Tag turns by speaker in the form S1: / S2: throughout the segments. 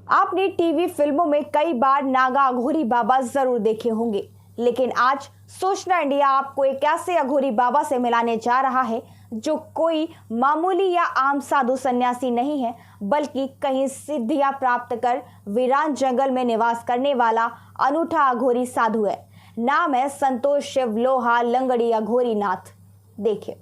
S1: आपने टीवी फिल्मों में कई बार नागा अघोरी बाबा जरूर देखे होंगे, लेकिन आज सूचना इंडिया आपको एक ऐसे अघोरी बाबा से मिलाने जा रहा है जो कोई मामूली या आम साधु सन्यासी नहीं है, बल्कि कहीं सिद्धियां प्राप्त कर वीरान जंगल में निवास करने वाला अनूठा अघोरी साधु है। नाम है संतोष शिव लोहा लंगड़ी अघोरी नाथ। देखिए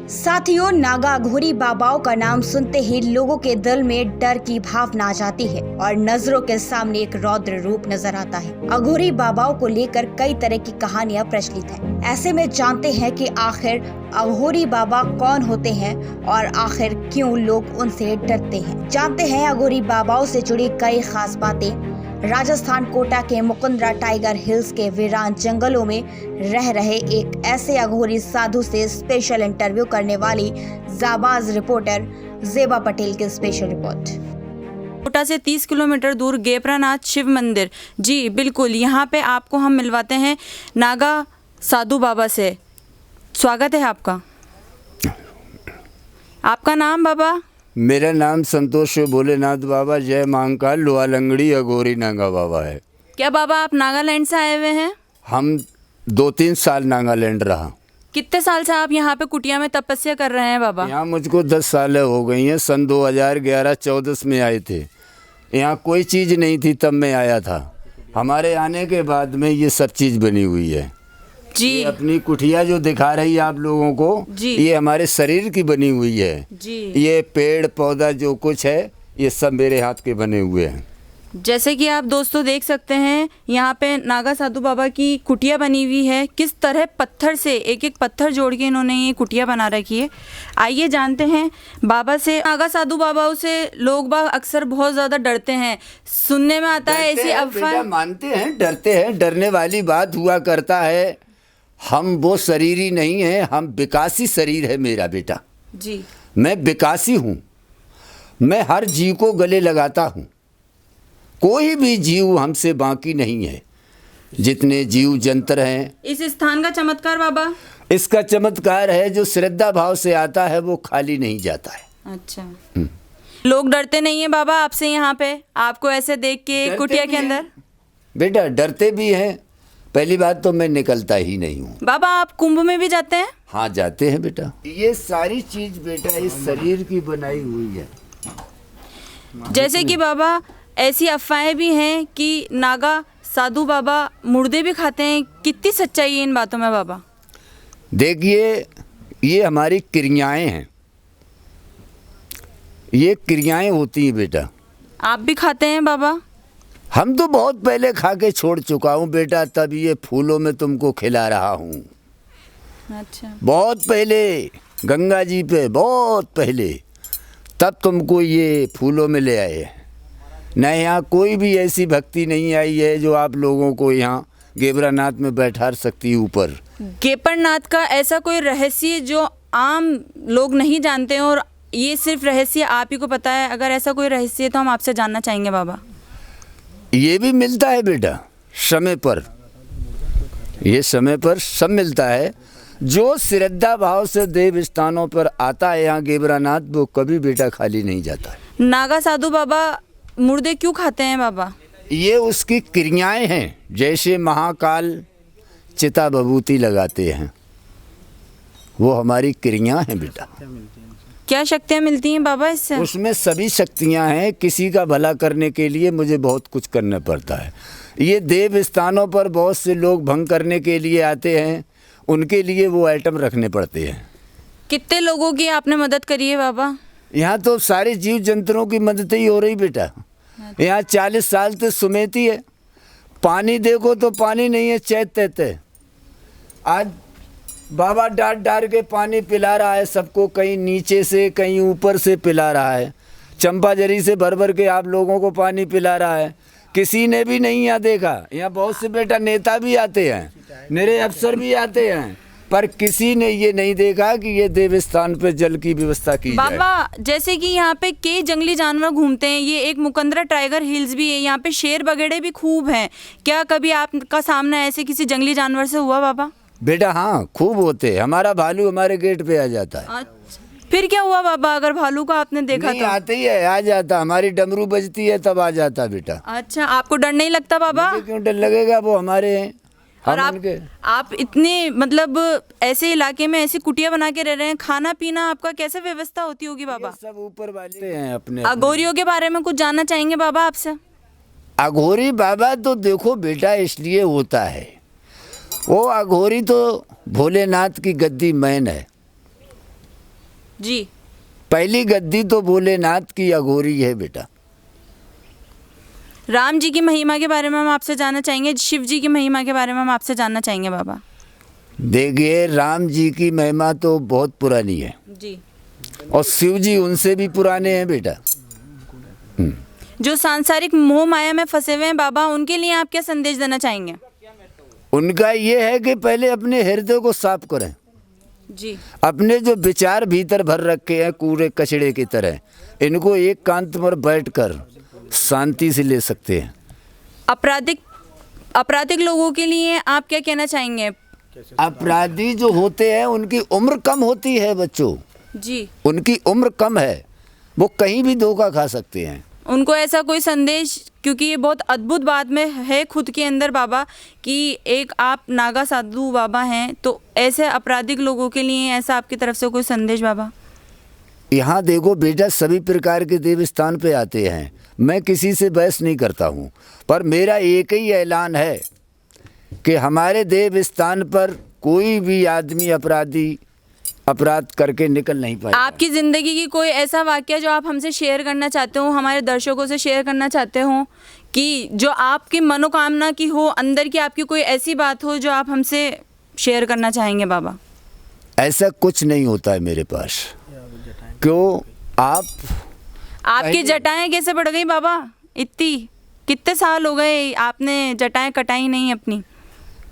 S1: साथियों, नागा अघोरी बाबाओं का नाम सुनते ही लोगों के दिल में डर की भावना आ जाती है और नजरों के सामने एक रौद्र रूप नजर आता है। अघोरी बाबाओं को लेकर कई तरह की कहानियां प्रचलित हैं। ऐसे में जानते हैं कि आखिर अघोरी बाबा कौन होते हैं और आखिर क्यों लोग उनसे डरते हैं। जानते हैं अघोरी बाबाओं से जुड़ी कई खास बातें। राजस्थान कोटा के मुकुंदरा टाइगर हिल्स के वीरान जंगलों में रह रहे एक ऐसे अघोरी साधु से स्पेशल इंटरव्यू करने वाली जाबाज रिपोर्टर जेबा पटेल की स्पेशल रिपोर्ट।
S2: कोटा से 30 किलोमीटर दूर गेपरानाथ शिव मंदिर। जी बिल्कुल, यहाँ पे आपको हम मिलवाते हैं नागा साधु बाबा से। स्वागत है आपका। आपका नाम बाबा?
S3: मेरा नाम संतोष भोलेनाथ बाबा जय महाकाल लोहा लंगड़ी अघोरी नागा बाबा है।
S2: क्या बाबा आप नागालैंड से आए हुए हैं?
S3: हम 2-3 साल नागालैंड रहा।
S2: कितने साल से आप यहाँ पे कुटिया में तपस्या कर रहे हैं बाबा?
S3: यहाँ मुझको 10 साल हो गई हैं। सन 2011-14 में आए थे। यहाँ कोई चीज़ नहीं थी, तब मैं आया था। हमारे आने के बाद में ये सब चीज़ बनी हुई है
S2: जी।
S3: ये अपनी कुटिया जो दिखा रही है आप लोगों को
S2: जी।
S3: ये हमारे शरीर की बनी हुई है
S2: जी।
S3: ये पेड़ पौधा जो कुछ है ये सब मेरे हाथ के बने हुए हैं।
S2: जैसे कि आप दोस्तों देख सकते हैं, यहाँ पे नागा साधु बाबा की कुटिया बनी हुई है। किस तरह पत्थर से एक एक पत्थर जोड़ के इन्होंने ये कुटिया बना रखी है। आइए जानते हैं बाबा से। नागा साधु बाबाओं से लोग बाग अक्सर बहुत ज़्यादा डरते हैं। सुनने में आता है ऐसी अफवाह।
S3: मानते हैं, डरते हैं, डरने वाली बात हुआ करता है। हम वो शरीर ही नहीं है, हम विकासी शरीर है मेरा बेटा
S2: जी।
S3: मैं विकासी हूँ। मैं हर जीव को गले लगाता हूँ। कोई भी जीव हमसे बाकी नहीं है। जितने जीव जंतर हैं।
S2: इस स्थान का चमत्कार बाबा?
S3: इसका चमत्कार है जो श्रद्धा भाव से आता है वो खाली नहीं जाता है।
S2: अच्छा। लोग डरते नहीं है बाबा आपसे यहाँ पे? आपको ऐसे देख के कुटिया के अंदर?
S3: बेटा डरते भी हैं। पहली बात तो मैं निकलता ही नहीं हूँ।
S2: बाबा आप कुंभ में भी जाते हैं?
S3: हाँ जाते हैं बेटा। ये सारी चीज बेटा इस शरीर की बनाई हुई है।
S2: जैसे कि बाबा ऐसी अफवाहें भी हैं कि नागा साधु बाबा मुर्दे भी खाते हैं। कितनी सच्चाई है इन बातों में बाबा?
S3: देखिए ये हमारी क्रियाएं हैं। ये क्रियाएं होती हैं बेटा।
S2: आप भी खाते हैं बाबा?
S3: हम तो बहुत पहले खा के छोड़ चुका हूँ बेटा, तब ये फूलों में तुमको खिला रहा हूँ।
S2: अच्छा।
S3: बहुत पहले गंगा जी पे, बहुत पहले, तब तुमको ये फूलों में ले आए। न यहाँ कोई भी ऐसी भक्ति नहीं आई है जो आप लोगों को यहाँ गेपरानाथ में बैठा सकती है ऊपर।
S2: गेपरनाथ का ऐसा कोई रहस्य जो आम लोग नहीं जानते हैं और ये सिर्फ रहस्य आप ही को पता है? अगर ऐसा कोई रहस्य है तो हम आपसे जानना चाहेंगे बाबा।
S3: ये भी मिलता है बेटा समय पर। ये समय पर सब मिलता है। जो श्रद्धा भाव से देव स्थानों पर आता है यहाँ गेपरानाथ, वो कभी बेटा खाली नहीं जाता है।
S2: नागा साधु बाबा मुर्दे क्यों खाते हैं बाबा? ये
S3: उसकी क्रियाएं हैं। जैसे महाकाल चिता भभूति लगाते हैं, वो हमारी क्रियाएं हैं बेटा।
S2: क्या शक्तियाँ मिलती हैं बाबा इससे?
S3: उसमें सभी शक्तियां हैं। किसी का भला करने के लिए मुझे बहुत कुछ करना पड़ता है। ये देव स्थानों पर बहुत से लोग भंग करने के लिए आते हैं, उनके लिए वो आइटम रखने पड़ते हैं।
S2: कितने लोगों की आपने मदद करी है बाबा?
S3: यहाँ तो सारे जीव जंतुओं की मदद ही हो रही बेटा। यहाँ 40 साल से सुमेती है। पानी देखो तो पानी नहीं है, चैत तैते। आज बाबा डाट डार के पानी पिला रहा है सबको, कहीं नीचे से कहीं ऊपर से पिला रहा है। चंपा जरी से भर भर के आप लोगों को पानी पिला रहा है। किसी ने भी नहीं यहाँ देखा। यहाँ बहुत से बेटा नेता भी आते हैं, मेरे अफसर भी आते हैं, पर किसी ने ये नहीं देखा कि ये देव स्थान पे जल की व्यवस्था की जाए।
S2: बाबा जैसे कि यहाँ पे कई जंगली जानवर घूमते हैं, ये एक मुकुंदरा टाइगर हिल्स भी है, यहाँ पे शेर बगेड़े भी खूब हैं। क्या कभी आपका सामना ऐसे किसी जंगली जानवर से हुआ बाबा?
S3: बेटा हाँ खूब होते। हमारा भालू हमारे गेट पे आ जाता है।
S2: फिर क्या हुआ बाबा, अगर भालू को आपने देखा
S3: नहीं
S2: तो?
S3: आते ही है, आ जाता, हमारी डमरू बजती है तब आ जाता बेटा।
S2: अच्छा, आपको डर नहीं लगता बाबा?
S3: मुझे क्यों डर लगेगा, वो हमारे हैं।
S2: और
S3: हम उनके।
S2: आप इतने मतलब ऐसे इलाके में ऐसी कुटिया बना के रह रहे हैं, खाना पीना आपका कैसे व्यवस्था होती होगी बाबा?
S3: ये सब ऊपर वाले हैं अपने।
S2: अघोरियों के बारे में कुछ जानना चाहेंगे बाबा आपसे?
S3: अघोरी बाबा तो देखो बेटा इसलिए होता है, वो अघोरी तो भोलेनाथ की गद्दी मैन है
S2: जी।
S3: पहली गद्दी तो भोलेनाथ की अघोरी है बेटा।
S2: राम जी की महिमा के बारे में हम आपसे जानना चाहेंगे, शिव जी की महिमा के बारे में हम आपसे जानना चाहेंगे बाबा।
S3: देखिए राम जी की महिमा तो बहुत पुरानी है
S2: जी।
S3: और शिव जी उनसे भी पुराने हैं बेटा।
S2: जो सांसारिक मोह माया में फंसे हुए हैं बाबा, उनके लिए आप क्या संदेश देना चाहेंगे?
S3: उनका ये है कि पहले अपने हृदय को साफ करें।
S2: जी।
S3: अपने जो विचार भीतर भर रखे हैं कूड़े कचड़े की तरह, इनको एक कांत पर बैठकर शांति से ले सकते हैं।
S2: आपराधिक लोगों के लिए आप क्या कहना चाहेंगे?
S3: अपराधी जो होते हैं उनकी उम्र कम होती है बच्चों,
S2: जी।
S3: उनकी उम्र कम है, वो कहीं भी धोखा खा सकते हैं।
S2: उनको ऐसा कोई संदेश, क्योंकि ये बहुत अद्भुत बात में है खुद के अंदर बाबा कि एक आप नागा साधु बाबा हैं, तो ऐसे आपराधिक लोगों के लिए ऐसा आपकी तरफ से कोई संदेश बाबा?
S3: यहाँ देखो बेटा, सभी प्रकार के देव स्थान पे आते हैं, मैं किसी से बहस नहीं करता हूँ, पर मेरा एक ही ऐलान है कि हमारे देव स्थान पर कोई भी आदमी अपराध करके निकल नहीं पाएगा।
S2: आपकी ज़िंदगी की कोई ऐसा वाक़या जो आप हमसे शेयर करना चाहते हो, हमारे दर्शकों से शेयर करना चाहते हो, कि जो आपकी मनोकामना की हो, अंदर की आपकी कोई ऐसी बात हो जो आप हमसे शेयर करना चाहेंगे बाबा?
S3: ऐसा कुछ नहीं होता है मेरे पास। क्यों?
S2: आपकी जटाएं कैसे बढ़ गई बाबा? कितने साल हो गए आपने जटाएं कटाई नहीं अपनी?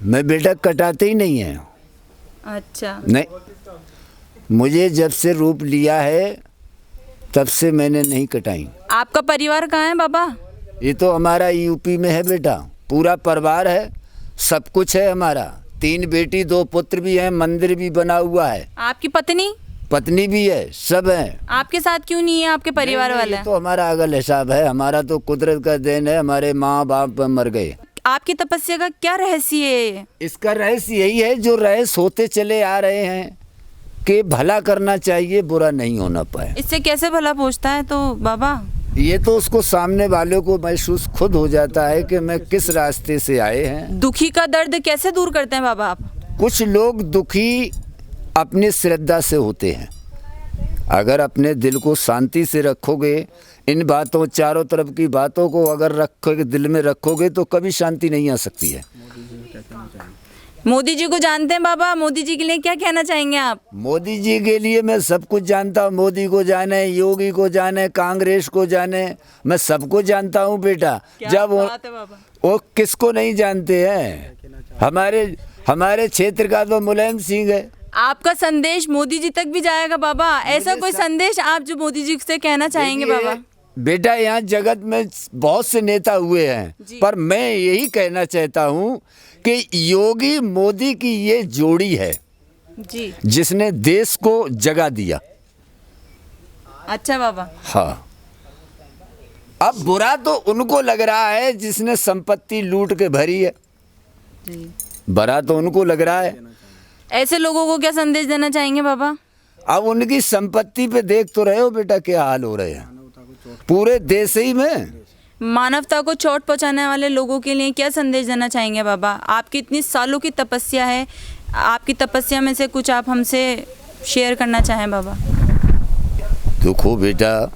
S3: मैं बेटा कटाते ही नहीं है।
S2: अच्छा।
S3: नहीं, मुझे जब से रूप लिया है तब से मैंने नहीं कटाई।
S2: आपका परिवार कहाँ है बाबा?
S3: ये तो हमारा यूपी में है बेटा, पूरा परिवार है, सब कुछ है हमारा। 3 बेटी 2 पुत्र भी हैं, मंदिर भी बना हुआ है।
S2: आपकी पत्नी
S3: भी है, सब है।
S2: आपके साथ क्यों नहीं है? आपके परिवार वाले?
S3: ये तो हमारा अगल हिसाब है, हमारा तो कुदरत का देन है, हमारे माँ बाप मर गए।
S2: आपकी तपस्या का क्या रहस्य है?
S3: इसका रहस्य यही है जो रहस्य होते चले आ रहे हैं कि भला करना चाहिए, बुरा नहीं होना पाए।
S2: इससे कैसे भला पहुँचता है तो बाबा?
S3: ये तो उसको सामने वालों को महसूस खुद हो जाता है कि मैं किस रास्ते से आए हैं।
S2: दुखी का दर्द कैसे दूर करते हैं बाबा आप?
S3: कुछ लोग दुखी अपनी श्रद्धा से होते हैं। अगर अपने दिल को शांति से रखोगे, इन बातों चारों तरफ की बातों को अगर रखोगे, दिल में रखोगे, तो कभी शांति नहीं आ सकती है।
S2: मोदी जी को जानते हैं बाबा? मोदी जी के लिए क्या कहना चाहेंगे आप? मोदी
S3: जी के लिए मैं सब कुछ जानता हूँ। मोदी को जाने, योगी को जाने, कांग्रेस को जाने, मैं सबको जानता हूँ बेटा। जब वो किसको नहीं जानते हैं? हमारे क्षेत्र का तो मुलायम सिंह है।
S2: आपका संदेश मोदी जी तक भी जाएगा बाबा? ऐसा कोई संदेश आप जो मोदी जी से कहना चाहेंगे बाबा?
S3: बेटा यहाँ जगत में बहुत से नेता हुए हैं, पर मैं यही कहना चाहता हूँ कि योगी मोदी की ये जोड़ी है
S2: जी,
S3: जिसने देश को जगा दिया।
S2: अच्छा बाबा।
S3: हाँ, अब बुरा तो उनको लग रहा है जिसने संपत्ति लूट के भरी है, बुरा तो उनको लग रहा है।
S2: ऐसे लोगों को क्या संदेश देना चाहेंगे बाबा?
S3: अब उनकी संपत्ति पे देख तो रहे हो बेटा क्या हाल हो रहे हैं पूरे देश ही में।
S2: मानवता को चोट पहुंचाने वाले लोगों के लिए क्या संदेश देना चाहेंगे बाबा? आपकी इतनी सालों की तपस्या है, आपकी तपस्या में से कुछ आप हमसे शेयर करना चाहें बाबा?
S3: देखो बेटा,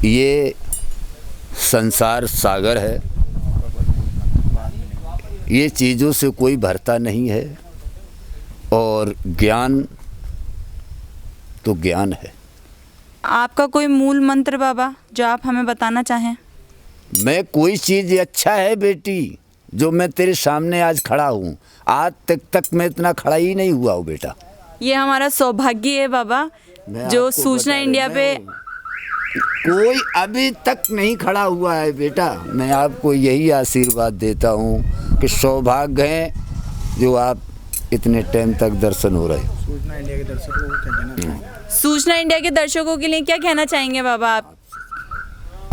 S3: ये संसार सागर है, ये चीज़ों से कोई भरता नहीं है, और ज्ञान तो ज्ञान है।
S2: आपका कोई मूल मंत्र बाबा जो आप हमें बताना चाहें?
S3: मैं कोई चीज़ अच्छा है बेटी जो मैं तेरे सामने आज खड़ा हूँ, आज तक मैं इतना खड़ा ही नहीं हुआ हूँ बेटा।
S2: ये हमारा सौभाग्य है बाबा, जो सूचना इंडिया पे
S3: कोई अभी तक नहीं खड़ा हुआ है बेटा। मैं आपको यही आशीर्वाद देता हूँ कि सौभाग्य है जो आप इतने टाइम तक दर्शन हो रहे।
S4: सूचना इंडिया के दर्शकों को क्या कहना चाहेंगे?
S2: सूचना इंडिया के दर्शकों के लिए क्या कहना चाहेंगे बाबा आप?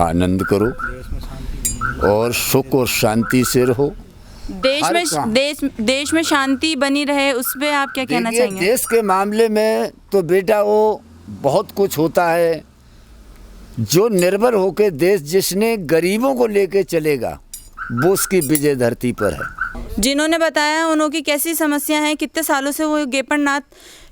S3: आनंद करो और सुख और शांति से रहो।
S2: देश में शांति बनी रहे, उस पे आप क्या कहना
S3: देखिए,
S2: चाहेंगे?
S3: देश के मामले में तो बेटा वो बहुत कुछ होता है। जो निर्भर होकर देश जिसने गरीबों को लेके चलेगा वो उसकी विजय धरती पर है।
S2: जिन्होंने बताया उनकी कैसी समस्या है, कितने सालों से वो गेपरनाथ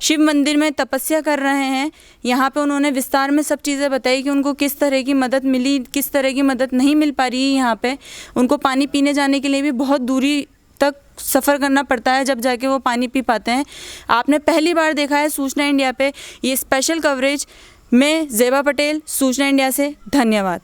S2: शिव मंदिर में तपस्या कर रहे हैं। यहाँ पे उन्होंने विस्तार में सब चीज़ें बताई कि उनको किस तरह की मदद मिली, किस तरह की मदद नहीं मिल पा रही है। यहाँ पे उनको पानी पीने जाने के लिए भी बहुत दूरी तक सफ़र करना पड़ता है, जब जाके वो पानी पी पाते हैं। आपने पहली बार देखा है सूचना इंडिया पे ये स्पेशल कवरेज में। ज़ेबा पटेल, सूचना इंडिया से, धन्यवाद।